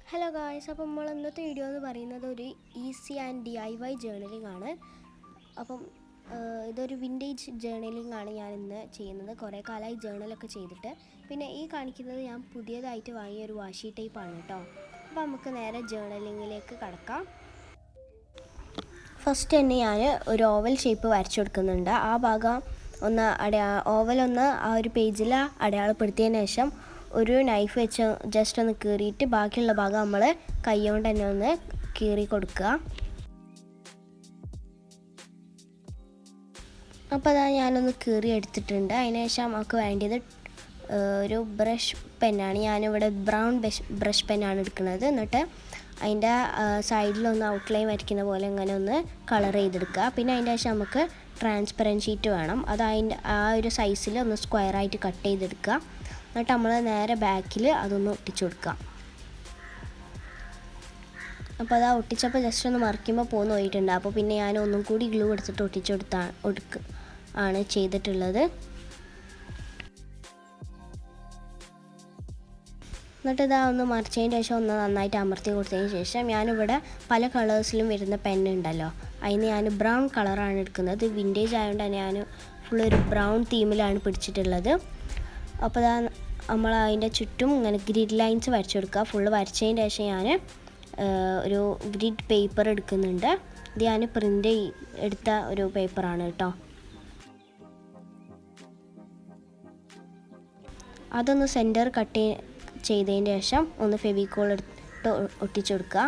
Hello guys, അപ്പോൾ നമ്മൾ ഇന്നത്തെ വീഡിയോ എന്ന് പറയുന്നത് ഒരു ഈസി ആൻഡ് DIY ജേർണലിംഗ് ആണ്. അപ്പം ഇതൊരു വിൻറ്റേജ് ജേർണലിംഗ് ആണ് ഞാൻ ഇന്ന് ചെയ്യുന്നത്. കുറേ കാലമായി ജേർണലൊക്കെ ചെയ്തിട്ട്. പിന്നെ ഈ കാണിക്കുന്നത് ഞാൻ പുതിയതായിട്ട് വാങ്ങിയ ഒരു വാഷി ടൈപ്പാണ് കേട്ടോ. അപ്പോൾ നമുക്ക് നേരെ ജേർണലിങ്ങിലേക്ക് കടക്കാം. ഫസ്റ്റ് തന്നെ ഞാൻ ഒരു ഓവൽ ഷേപ്പ് വരച്ചു കൊടുക്കുന്നുണ്ട്. ആ ഭാഗം ഒന്ന് ഓവലൊന്ന് ആ ഒരു പേജിൽ അടയാളപ്പെടുത്തിയതിന് ശേഷം ഒരു നൈഫ് വെച്ച് ജസ്റ്റ് ഒന്ന് കീറിയിട്ട് ബാക്കിയുള്ള ഭാഗം നമ്മൾ കൈ കൊണ്ട് തന്നെ ഒന്ന് കീറി കൊടുക്കുക. അപ്പോൾ അതാ ഞാനൊന്ന് കീറി എടുത്തിട്ടുണ്ട്. അതിനുശേഷം നമുക്ക് വേണ്ടത് ഒരു ബ്രഷ് പെന്നാണ്. ഞാനിവിടെ ബ്രൗൺ ബ്രഷ് പെന്നാണ് എടുക്കുന്നത്. എന്നിട്ട് അതിൻ്റെ സൈഡിലൊന്ന് ഔട്ട്ലൈൻ വരയ്ക്കുന്ന പോലെ ഇങ്ങനെ ഒന്ന് കളർ ചെയ്തെടുക്കുക. പിന്നെ അതിൻ്റെ ശേഷം നമുക്ക് ട്രാൻസ്പെറൻറ്റ് ഷീറ്റ് വേണം. അത് അതിൻ്റെ ആ ഒരു സൈസിൽ ഒന്ന് സ്ക്വയറായിട്ട് കട്ട് ചെയ്തെടുക്കുക. എന്നിട്ട് നമ്മൾ നേരെ ബാക്കിൽ അതൊന്ന് ഒട്ടിച്ചു കൊടുക്കുക. അപ്പോൾ അത് ഒട്ടിച്ചപ്പോൾ ജസ്റ്റ് ഒന്ന് മറിക്കുമ്പോൾ പോന്ന് പോയിട്ടുണ്ട്. അപ്പോൾ പിന്നെ ഞാൻ ഒന്നും കൂടി ഗ്ലൂ എടുത്തിട്ട് ആണ് ചെയ്തിട്ടുള്ളത്. എന്നിട്ട് ഇതാ ഒന്ന് മറിച്ചതിന് ശേഷം ഒന്ന് നന്നായിട്ട് അമർത്തി കൊടുത്തതിന് ശേഷം ഞാനിവിടെ പല കളേഴ്സിലും വരുന്ന പെന്നുണ്ടല്ലോ, അതിന് ഞാൻ ബ്രൗൺ കളറാണ് എടുക്കുന്നത്. വിൻറ്റേജ് ആയതുകൊണ്ട് തന്നെ ഞാൻ ഫുള്ളൊരു ബ്രൗൺ തീമിലാണ് പിടിച്ചിട്ടുള്ളത്. അപ്പോൾ ഇതാ നമ്മൾ അതിൻ്റെ ചുറ്റും ഇങ്ങനെ ഗ്രിഡ് ലൈൻസ് വരച്ചു കൊടുക്കുക. ഫുള്ള് വരച്ചതിന് ശേഷം ഞാൻ ഒരു ഗ്രിഡ് പേപ്പർ എടുക്കുന്നുണ്ട്. ഇത് ഞാൻ പ്രിൻ്റ് എടുത്ത ഒരു പേപ്പറാണ് കേട്ടോ. അതൊന്ന് സെൻറ്റർ കട്ട് ചെയ്തതിന് ശേഷം ഒന്ന് ഫെവിക്കോൾ എടുത്ത് ഒട്ടിച്ചു കൊടുക്കുക.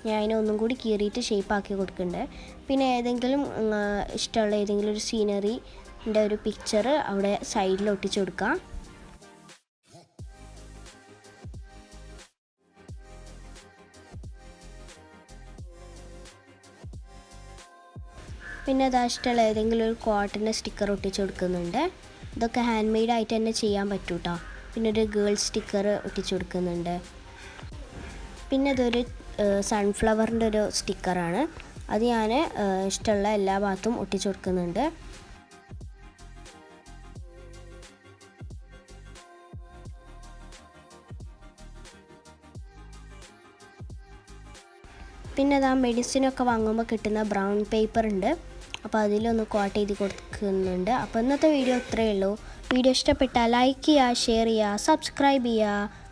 ഞാൻ അതിനെ ഒന്നും കൂടി കീറിയിട്ട് ഷേപ്പാക്കി കൊടുക്കുന്നുണ്ട്. പിന്നെ ഏതെങ്കിലും ഇഷ്ടമുള്ള ഏതെങ്കിലും ഒരു സീനറിൻ്റെ ഒരു പിക്ചർ അവിടെ സൈഡിൽ ഒട്ടിച്ചു കൊടുക്കുക. പിന്നെ അത് ഇഷ്ടമുള്ള ഏതെങ്കിലും ഒരു കോട്ടൻ്റെ സ്റ്റിക്കർ ഒട്ടിച്ച് കൊടുക്കുന്നുണ്ട്. ഇതൊക്കെ ഹാൻഡ് മെയ്ഡ് ആയിട്ട് തന്നെ ചെയ്യാൻ പറ്റും കേട്ടോ. പിന്നെ ഒരു ഗേൾ സ്റ്റിക്കർ ഒട്ടിച്ച് കൊടുക്കുന്നുണ്ട്. പിന്നെ ഇതൊരു സൺഫ്ലവറിൻ്റെ ഒരു സ്റ്റിക്കറാണ്. അത് ഞാൻ ഇഷ്ടമുള്ള എല്ലാ ഭാഗത്തും ഒട്ടിച്ച് കൊടുക്കുന്നുണ്ട്. പിന്നെ അത് ആ മെഡിസിനൊക്കെ വാങ്ങുമ്പോൾ കിട്ടുന്ന ബ്രൗൺ പേപ്പർ ഉണ്ട്, അപ്പോൾ അതിലൊന്ന് കോട്ട് ചെയ്ത് കൊടുക്കുന്നുണ്ട്. അപ്പോൾ ഇന്നത്തെ വീഡിയോ ഇത്രയേ ഉള്ളൂ. വീഡിയോ ഇഷ്ടപ്പെട്ടാൽ ലൈക്ക് ചെയ്യുക, ഷെയർ ചെയ്യുക, സബ്സ്ക്രൈബ് ചെയ്യുക.